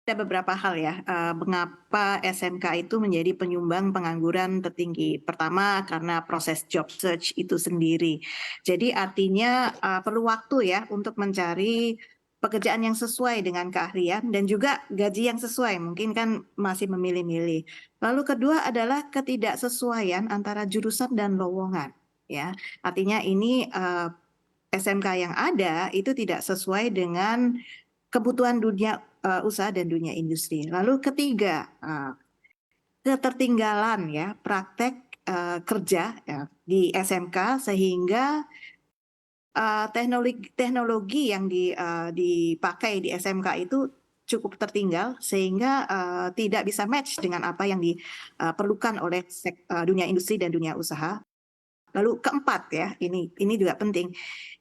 Ada beberapa hal ya, mengapa SMK itu menjadi penyumbang pengangguran tertinggi. Pertama, karena proses job search itu sendiri. Jadi artinya perlu waktu ya untuk mencari pekerjaan yang sesuai dengan keahlian dan juga gaji yang sesuai. Mungkin kan masih memilih-milih. Lalu kedua adalah ketidaksesuaian antara jurusan dan lowongan. Ya, artinya ini SMK yang ada itu tidak sesuai dengan kebutuhan dunia usaha dan dunia industri. Lalu ketiga, ketertinggalan ya praktek kerja ya, di SMK sehingga teknologi yang dipakai di SMK itu cukup tertinggal sehingga tidak bisa match dengan apa yang diperlukan oleh dunia industri dan dunia usaha. Lalu keempat ya, ini juga penting.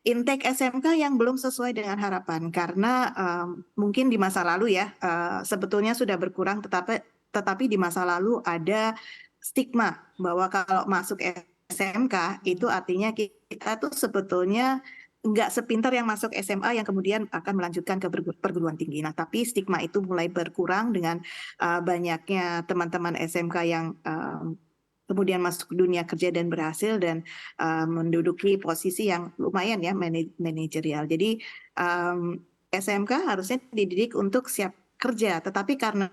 Intake SMK yang belum sesuai dengan harapan karena mungkin di masa lalu ya sebetulnya sudah berkurang tetapi di masa lalu ada stigma bahwa kalau masuk SMK itu artinya kita tuh sebetulnya nggak sepintar yang masuk SMA yang kemudian akan melanjutkan ke perguruan tinggi. Nah, tapi stigma itu mulai berkurang dengan banyaknya teman-teman SMK yang kemudian masuk ke dunia kerja dan berhasil dan menduduki posisi yang lumayan ya manajerial. Jadi SMK harusnya dididik untuk siap kerja, tetapi karena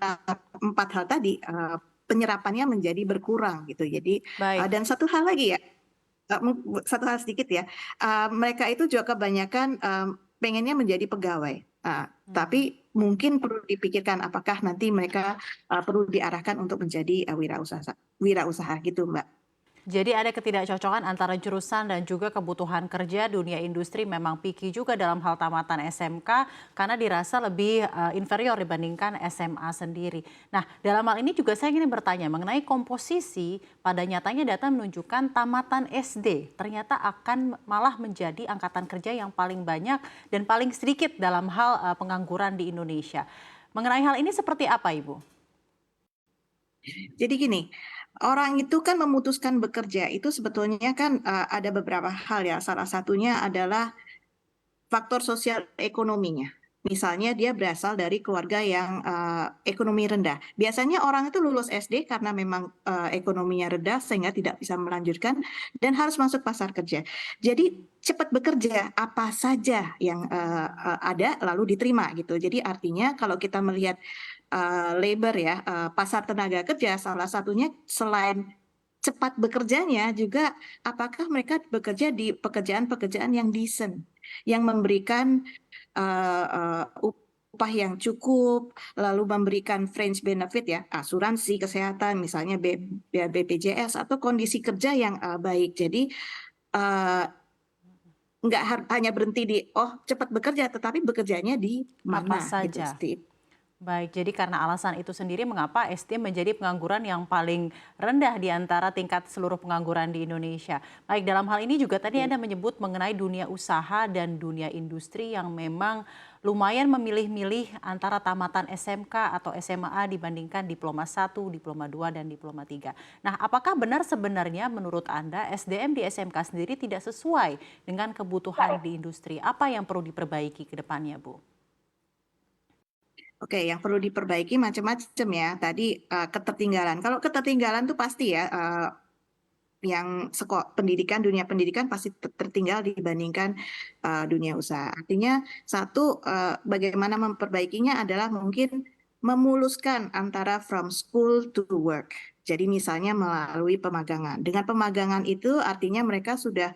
empat hal tadi penyerapannya menjadi berkurang gitu. Jadi Baik. dan satu hal lagi ya, satu hal sedikit ya, mereka itu juga kebanyakan pengennya menjadi pegawai. Tapi mungkin perlu dipikirkan apakah nanti mereka perlu diarahkan untuk menjadi wirausaha gitu, Mbak. Jadi ada ketidakcocokan antara jurusan dan juga kebutuhan kerja. Dunia industri memang picky juga dalam hal tamatan SMK karena dirasa lebih inferior dibandingkan SMA sendiri. Nah, dalam hal ini juga saya ingin bertanya mengenai komposisi. Pada nyatanya data menunjukkan tamatan SD ternyata akan malah menjadi angkatan kerja yang paling banyak dan paling sedikit dalam hal pengangguran di Indonesia. Mengenai hal ini seperti apa, Ibu? Jadi gini, orang itu kan memutuskan bekerja itu sebetulnya kan ada beberapa hal ya. Salah satunya adalah faktor sosial ekonominya. Misalnya dia berasal dari keluarga yang ekonomi rendah. Biasanya orang itu lulus SD karena memang ekonominya rendah sehingga tidak bisa melanjutkan dan harus masuk pasar kerja. Jadi cepat bekerja apa saja yang ada lalu diterima gitu. Jadi artinya kalau kita melihat labor ya, pasar tenaga kerja salah satunya selain cepat bekerjanya juga apakah mereka bekerja di pekerjaan-pekerjaan yang decent yang memberikan upah yang cukup, lalu memberikan fringe benefit ya, asuransi kesehatan, misalnya BPJS atau kondisi kerja yang baik. Jadi uh, nggak hanya berhenti di cepat bekerja, tetapi bekerjanya di Apa mana gitu, saja? Steve. Baik, jadi karena alasan itu sendiri mengapa SD menjadi pengangguran yang paling rendah di antara tingkat seluruh pengangguran di Indonesia. Baik, dalam hal ini juga tadi Anda menyebut mengenai dunia usaha dan dunia industri yang memang lumayan memilih-milih antara tamatan SMK atau SMA dibandingkan diploma 1, diploma 2, dan diploma 3. Nah, apakah benar sebenarnya menurut Anda SDM di SMK sendiri tidak sesuai dengan kebutuhan di industri? Apa yang perlu diperbaiki ke depannya, Bu? Oke, yang perlu diperbaiki macam-macam ya. Tadi ketertinggalan. Kalau ketertinggalan tuh pasti ya, yang pendidikan, dunia pendidikan pasti tertinggal dibandingkan dunia usaha. Artinya satu, bagaimana memperbaikinya adalah mungkin memuluskan antara from school to work. Jadi misalnya melalui pemagangan. Dengan pemagangan itu artinya mereka sudah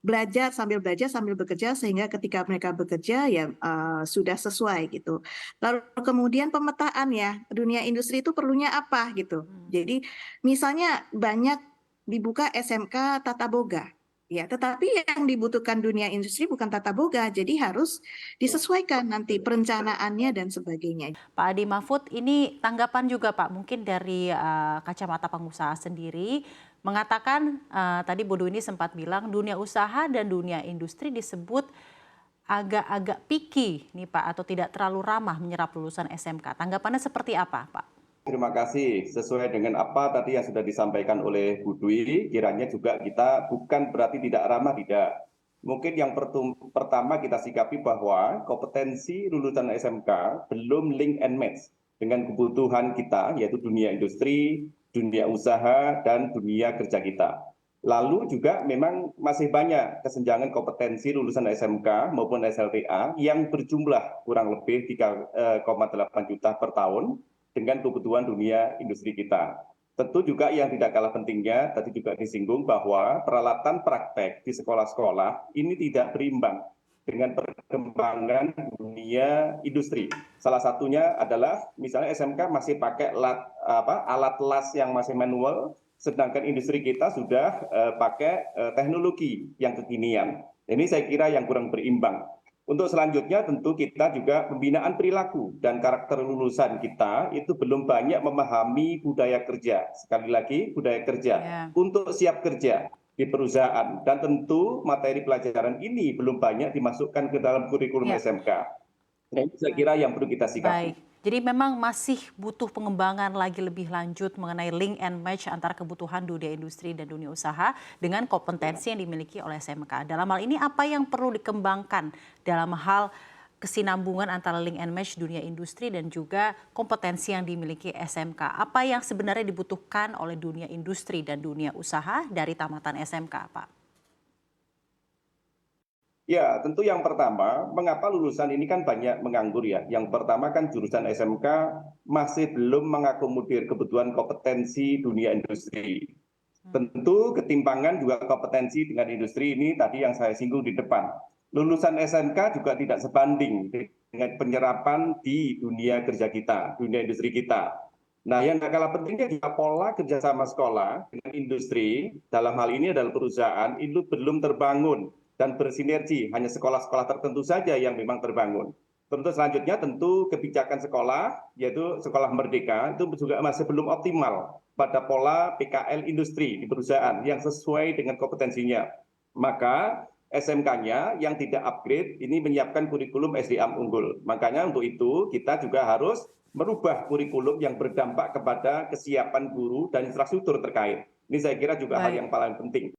belajar sambil bekerja sehingga ketika mereka bekerja ya sudah sesuai gitu. Lalu kemudian pemetaan ya, dunia industri itu perlunya apa gitu. Jadi misalnya banyak dibuka SMK Tata Boga. Ya, tetapi yang dibutuhkan dunia industri bukan tata boga, jadi harus disesuaikan nanti perencanaannya dan sebagainya. Pak Adi Mahfud, ini tanggapan juga Pak, mungkin dari kacamata pengusaha sendiri, mengatakan tadi Bu Dwi ini sempat bilang dunia usaha dan dunia industri disebut agak-agak picky nih Pak, atau tidak terlalu ramah menyerap lulusan SMK. Tanggapannya seperti apa Pak? Terima kasih. Sesuai dengan apa tadi yang sudah disampaikan oleh Bu Dwi, kiranya juga kita bukan berarti tidak ramah, tidak. mungkin yang pertama kita sikapi bahwa kompetensi lulusan SMK belum link and match dengan kebutuhan kita, yaitu dunia industri, dunia usaha, dan dunia kerja kita. Lalu juga memang masih banyak kesenjangan kompetensi lulusan SMK maupun SLTA yang berjumlah kurang lebih 3,8 juta per tahun dengan kebutuhan dunia industri kita. Tentu juga yang tidak kalah pentingnya, tadi juga disinggung bahwa peralatan praktek di sekolah-sekolah ini tidak berimbang dengan perkembangan dunia industri. Salah satunya adalah misalnya SMK masih pakai alat las yang masih manual, sedangkan industri kita sudah pakai teknologi yang kekinian. Ini saya kira yang kurang berimbang. Untuk selanjutnya tentu kita juga pembinaan perilaku dan karakter lulusan kita itu belum banyak memahami budaya kerja. Sekali lagi budaya kerja untuk siap kerja di perusahaan, dan tentu materi pelajaran ini belum banyak dimasukkan ke dalam kurikulum SMK. Nah, ini saya kira yang perlu kita sikapi. Baik. Jadi memang masih butuh pengembangan lagi lebih lanjut mengenai link and match antara kebutuhan dunia industri dan dunia usaha dengan kompetensi yang dimiliki oleh SMK. Dalam hal ini apa yang perlu dikembangkan dalam hal kesinambungan antara link and match dunia industri dan juga kompetensi yang dimiliki SMK? Apa yang sebenarnya dibutuhkan oleh dunia industri dan dunia usaha dari tamatan SMK, Pak? Ya, tentu yang pertama, mengapa lulusan ini kan banyak menganggur ya. Yang pertama kan jurusan SMK masih belum mengakomodir kebutuhan kompetensi dunia industri. Tentu ketimpangan juga kompetensi dengan industri ini tadi yang saya singgung di depan. Lulusan SMK juga tidak sebanding dengan penyerapan di dunia kerja kita, dunia industri kita. Nah, yang tak kalah pentingnya juga pola kerjasama sekolah dengan industri, dalam hal ini adalah perusahaan, itu belum terbangun dan bersinergi, hanya sekolah-sekolah tertentu saja yang memang terbangun. Tentu selanjutnya tentu kebijakan sekolah, yaitu sekolah merdeka, itu juga masih belum optimal pada pola PKL industri di perusahaan yang sesuai dengan kompetensinya. Maka SMK-nya yang tidak upgrade ini menyiapkan kurikulum SDM unggul. Makanya untuk itu kita juga harus merubah kurikulum yang berdampak kepada kesiapan guru dan infrastruktur terkait. Ini saya kira juga hal yang paling penting.